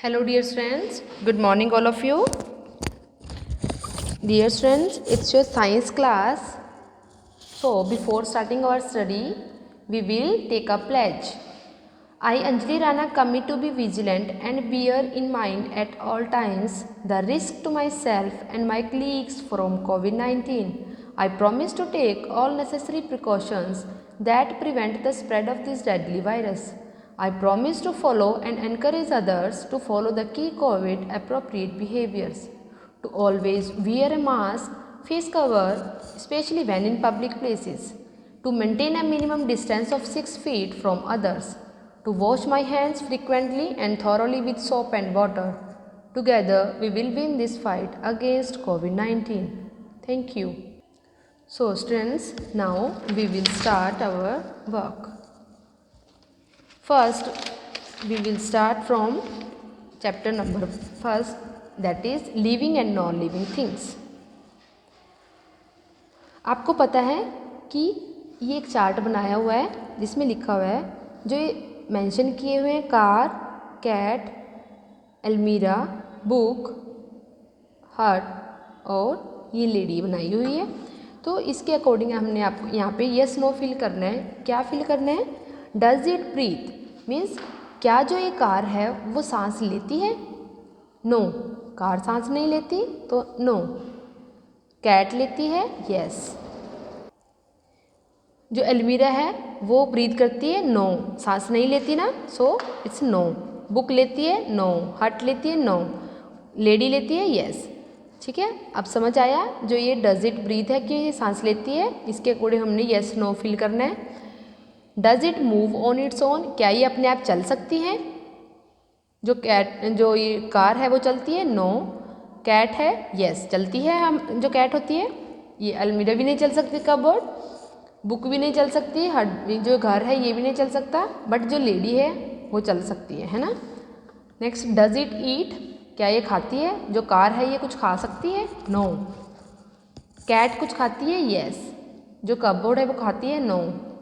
Hello dear friends, good morning all of you. Dear friends, it's your science class. So before starting our study, we will take a pledge. I Anjali Rana commit to be vigilant and bear in mind at all times the risk to myself and my colleagues from COVID-19. I promise to take all necessary precautions that prevent the spread of this deadly virus. I promise to follow and encourage others to follow the key COVID appropriate behaviors. To always wear a mask, face cover, especially when in public places. To maintain a minimum distance of 6 feet from others. To wash my hands frequently and thoroughly with soap and water. Together, we will win this fight against COVID-19. Thank you. So, students, now we will start our work. First, we will start from chapter number first, that is living and non-living things. आपको पता है कि ये एक chart बनाया हुआ है जिसमें लिखा हुआ है, जो ये मेंशन किए हुए हैं कार, कैट, अलमीरा, बुक, हट और ये लेडी बनाई हुई है। तो इसके अकॉर्डिंग हमने आपको यहाँ पे यस नो फिल करना है। क्या फिल करना है? डज इट ब्रीथ मीन्स क्या जो ये कार है वो सांस लेती है? नो, कार सांस नहीं लेती तो नो। कैट लेती है? यस। जो अलमीरा है वो ब्रीथ करती है? नो, सांस नहीं लेती ना, सो इट्स नो। बुक लेती है? नो। हट लेती है? नो। लेडी लेती है? यस। ठीक है, अब समझ आया जो ये डज इट ब्रीथ है कि ये सांस लेती है, इसके अकॉर्डिंग हमने यस नो फिल करना है। Does it move on its own, क्या ये अपने आप चल सकती हैं? जो ये कार है वो चलती है? नो। कैट है? यस, चलती है। हम जो कैट होती है, ये अलमीरा भी नहीं चल सकती, कबोर्ड, बुक भी नहीं चल सकती, हट जो घर है ये भी नहीं चल सकता, बट जो लेडी है वो चल सकती है ना। नेक्स्ट, डज इट ईट, क्या ये खाती है? जो कार है ये कुछ खा सकती है? नो। कैट कुछ खाती है? यस। जो कबोर्ड है वो खाती है? नो।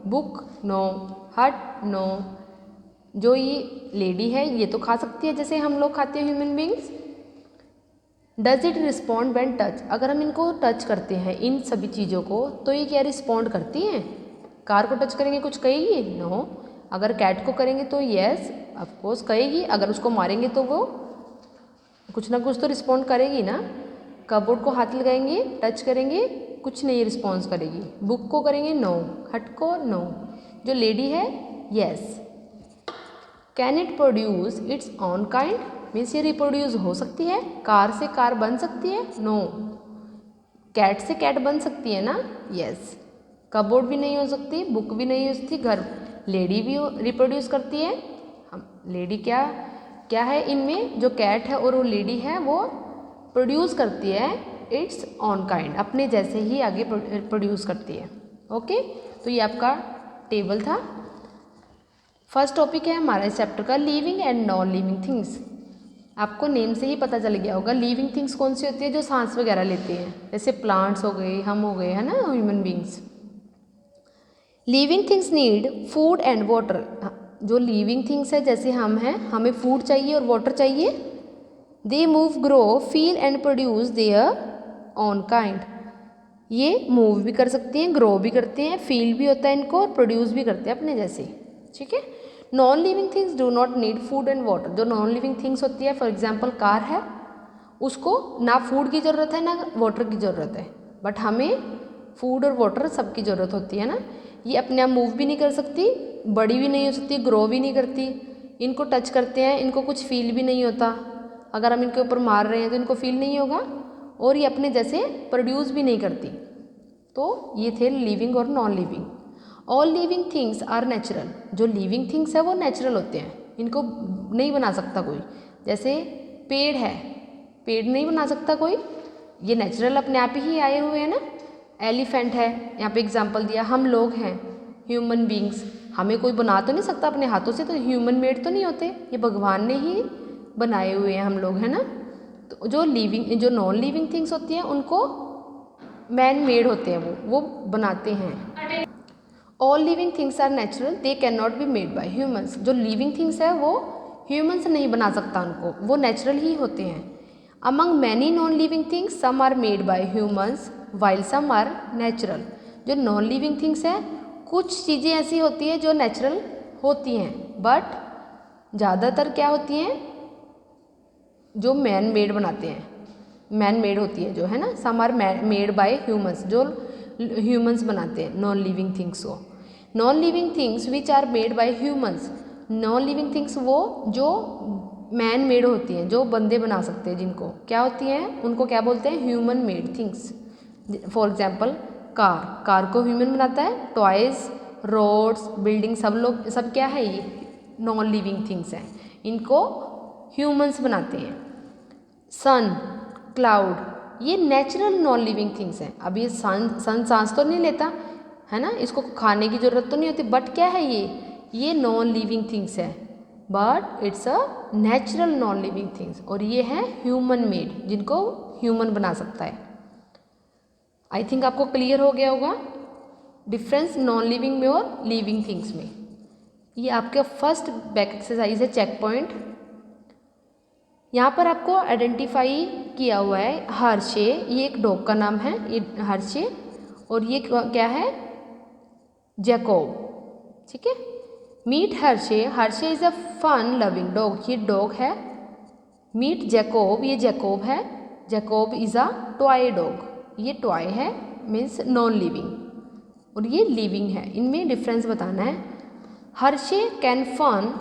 बुक? नो। हट? नो। जो ये लेडी है ये तो खा सकती है जैसे हम लोग खाते हैं, human beings. Does it respond when touch, अगर हम इनको टच करते हैं इन सभी चीज़ों को तो ये क्या रिस्पॉन्ड करती हैं? कार को टच करेंगे कुछ कहेगी? नो। अगर कैट को करेंगे तो यस ऑफकोर्स कहेगी, अगर उसको मारेंगे तो वो कुछ ना कुछ तो रिस्पॉन्ड करेगी ना। कबोर्ड को हाथ लगाएंगे, टच करेंगे, कुछ नहीं रिस्पॉन्स करेगी। बुक को करेंगे? नो। हट को? नो। जो लेडी है? Yes. Can it produce it's on kind, means ये रिप्रोड्यूस हो सकती है? कार से कार बन सकती है? नो। कैट से कैट बन सकती है ना? यस। कबोर्ड भी नहीं हो सकती, बुक भी नहीं हो सकती, घर लेडी भी रिप्रोड्यूस करती है। हम लेडी क्या क्या है इनमें, जो कैट है और वो लेडी है वो प्रोड्यूस करती है इट्स ऑन काइंड, अपने जैसे ही आगे प्रोड्यूस करती है। ओके, तो ये आपका टेबल था। फर्स्ट टॉपिक है हमारा इस चैप्टर का living and non living things. आपको नेम से ही पता चल गया होगा लिविंग थिंग्स कौन सी होती है, जो सांस वगैरह लेती हैं, जैसे प्लांट्स हो गए, हम हो गए, है ना, human beings. Living things need food and water, जो लिविंग थिंग्स है जैसे हम हैं, हमें फूड चाहिए और वाटर चाहिए। They move, grow, feel and produce their on kind, ये मूव भी कर सकती हैं, ग्रो भी करते हैं, फील भी होता है इनको और प्रोड्यूस भी करते हैं अपने जैसे। ठीक है। Non living things do not need food and water, जो नॉन लिविंग थिंग्स होती है, फॉर एग्जाम्पल कार है, उसको ना फूड की ज़रूरत है ना वाटर की ज़रूरत है, बट हमें फूड और वाटर सबकी ज़रूरत होती है ना। ये अपने आप मूव भी नहीं कर सकती, बड़ी भी नहीं हो सकती, ग्रो भी नहीं करती। इनको टच करते हैं, इनको कुछ फील भी नहीं होता, अगर हम इनके ऊपर मार रहे हैं तो इनको फील नहीं होगा, और ये अपने जैसे प्रोड्यूस भी नहीं करती। तो ये थे लिविंग और non living. All living things are natural, जो लिविंग थिंग्स है वो नेचुरल होते हैं, इनको नहीं बना सकता कोई। जैसे पेड़ है, पेड़ नहीं बना सकता कोई, ये नेचुरल अपने आप ही आए हुए हैं ना। एलिफेंट है, यहाँ पे एग्जांपल दिया। हम लोग हैं ह्यूमन बींग्स, हमें कोई बना तो नहीं सकता अपने हाथों से, तो ह्यूमन मेड तो नहीं होते, ये भगवान ने ही बनाए हुए हैं हम लोग, है ना। तो जो नॉन लिविंग थिंग्स होती हैं उनको मैन मेड होते हैं, वो बनाते हैं। All living things are natural, they can not be made by humans, जो लिविंग थिंग्स है वो ह्यूमंस नहीं बना सकता उनको, वो नेचुरल ही होते हैं। Among many non living things some are made by humans while some are natural. जो नॉन लिविंग थिंग्स हैं, कुछ चीज़ें ऐसी होती हैं जो नेचुरल होती हैं, बट ज़्यादातर क्या होती हैं जो मैन मेड बनाते हैं, मैन मेड होती है जो है ना। Some are made by humans, जो ह्यूमंस बनाते हैं नॉन लिविंग थिंग्स को। Non living things which are made by humans, non living things वो जो मैन मेड होती हैं, जो बंदे बना सकते हैं, जिनको क्या होती हैं उनको क्या बोलते हैं, human made things. For example car, car को ह्यूमन बनाता है। टॉयज, रोड्स, बिल्डिंग, सब क्या है, ये नॉन लिविंग थिंग्स हैं, इनको ह्यूमंस बनाते हैं। सन, क्लाउड, ये नेचुरल नॉन लिविंग थिंग्स हैं। अब ये सन सांस तो नहीं लेता है ना, इसको खाने की ज़रूरत तो नहीं होती, बट क्या है ये नॉन लिविंग थिंग्स है, but it's a natural non living things. और ये है ह्यूमन मेड, जिनको ह्यूमन बना सकता है। आई थिंक आपको क्लियर हो गया होगा डिफरेंस नॉन लिविंग में और लिविंग थिंग्स में। ये आपका फर्स्ट बैक एक्सरसाइज है, चेक पॉइंट। यहाँ पर आपको आइडेंटिफाई किया हुआ है हर्षे, ये एक डॉग का नाम है, ये हर्षे, और ये क्या है, जैकोब, ठीक है। Meet Hershey, Hershey is a fun loving dog, ये डॉग है। मीट जैकोब, ये जैकोब है, Jacob is a toy dog, ये टॉय है, मीन्स नॉन लिविंग, और ये लिविंग है। इनमें डिफरेंस बताना है। Hershey can fun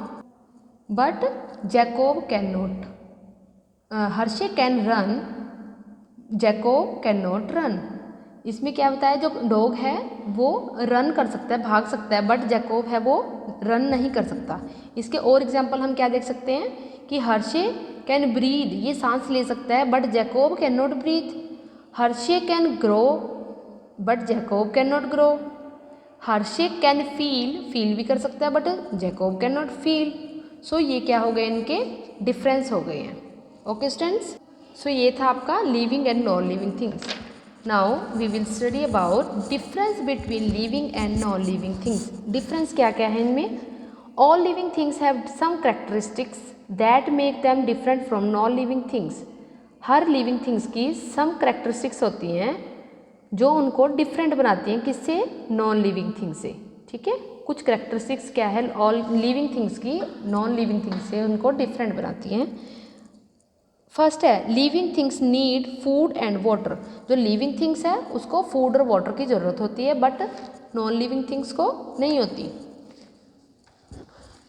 but Jacob can not, Hershey can run, Jacob can not run. इसमें क्या बताया, जो डॉग है वो रन कर सकता है, भाग सकता है, बट जैकोब है वो रन नहीं कर सकता। इसके और एग्जांपल हम क्या देख सकते हैं कि हर्षे कैन ब्रीथ, ये सांस ले सकता है, but Jacob can not breathe. Harshe can grow but Jacob can not grow. Harshe can feel भी कर सकता है, but Jacob can not feel. So ये क्या हो गए, इनके डिफरेंस हो गए हैं। ओके स्टूडेंट्स, सो ये था आपका living and non living things. Now we will study about difference between living and non living things. Difference क्या क्या है इनमें। All living things have some characteristics that make them different from non living things. हर living things की some characteristics होती हैं जो उनको डिफरेंट बनाती हैं, किससे, नॉन लिविंग थिंग्स से, ठीक है। कुछ कैरेक्टरिस्टिक्स क्या है ऑल लिविंग थिंग्स की, नॉन लिविंग थिंग्स से उनको डिफरेंट बनाती हैं। फर्स्ट है, living things need food and water. जो लिविंग थिंग्स है उसको फूड और वाटर की ज़रूरत होती है, बट नॉन लिविंग थिंग्स को नहीं होती।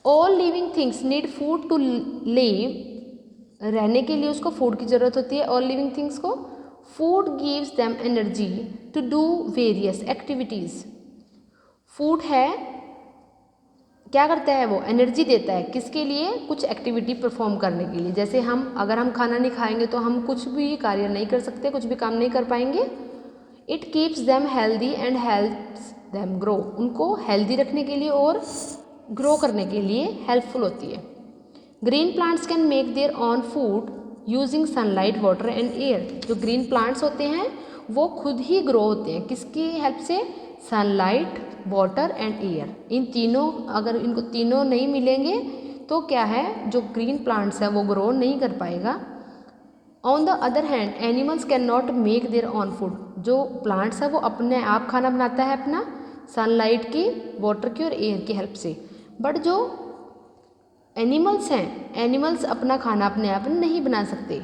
All living things need food to live, रहने के लिए उसको फूड की ज़रूरत होती है ऑल लिविंग थिंग्स को। Food gives them energy to do various activities. Food है, क्या करता है वो, एनर्जी देता है, किसके लिए, कुछ एक्टिविटी परफॉर्म करने के लिए। जैसे अगर हम खाना नहीं खाएंगे तो हम कुछ भी कार्य नहीं कर सकते, कुछ भी काम नहीं कर पाएंगे। It keeps them healthy and helps them grow, उनको हेल्दी रखने के लिए और ग्रो करने के लिए हेल्पफुल होती है। Green plants can make their on food using sunlight, water and air. जो ग्रीन प्लांट्स होते हैं वो खुद ही ग्रो होते हैं, किसकी हेल्प से, सनलाइट, वाटर एंड एयर। इन तीनों, अगर इनको तीनों नहीं मिलेंगे तो क्या है, जो ग्रीन प्लांट्स है वो ग्रो नहीं कर पाएगा। On the other hand animals can not make their on food. जो प्लांट्स है वो अपने आप खाना बनाता है अपना, सनलाइट की, वाटर की और एयर की हेल्प से। बट जो एनिमल्स हैं, एनिमल्स अपना खाना अपने आप नहीं बना सकते।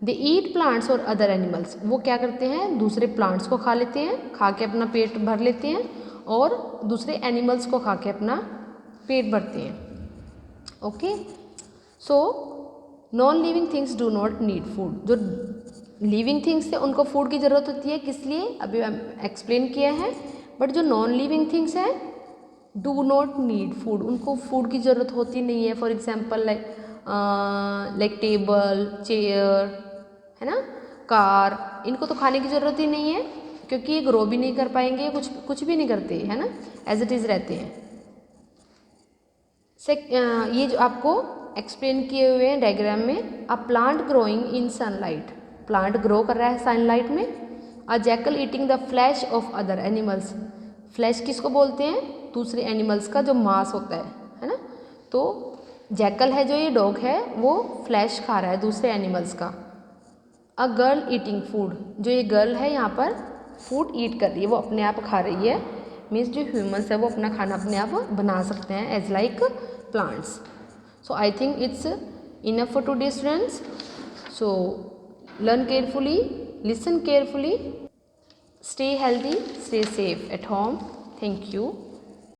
दे ईट प्लांट्स और अदर एनिमल्स, वो क्या करते हैं, दूसरे प्लांट्स को खा लेते हैं, खा के अपना पेट भर लेते हैं, और दूसरे एनिमल्स को खा के अपना पेट भरते हैं। Okay, so non living things do not need food. जो लिविंग थिंग्स है उनको फूड की ज़रूरत होती है, किस लिए, अभी एक्सप्लेन किया है। बट जो नॉन लिविंग थिंग्स हैं डू नॉट नीड फूड, उनको फूड की ज़रूरत होती नहीं है। For example like table, chair, है ना, कार, इनको तो खाने की ज़रूरत ही नहीं है, क्योंकि ये ग्रो भी नहीं कर पाएंगे, कुछ भी नहीं करते, है ना, एज इट इज़ रहते हैं। ये जो आपको एक्सप्लेन किए हुए हैं डायग्राम में, a plant growing in sunlight, plant grow कर रहा है सनलाइट में। A jackal eating the flesh of other animals, flesh किसको बोलते हैं, दूसरे एनिमल्स का जो मांस होता है ना। तो जैकल है जो ये डॉग है वो फ्लैश खा रहा है दूसरे एनिमल्स का। अ गर्ल ईटिंग फूड, जो ये गर्ल है यहाँ पर फूड ईट कर रही है, वो अपने आप खा रही है। मीन्स जो ह्यूमंस है वो अपना खाना अपने आप बना सकते हैं as like plants. So I think it's enough for today students. So learn carefully, listen carefully, stay healthy, stay safe at home. Thank you.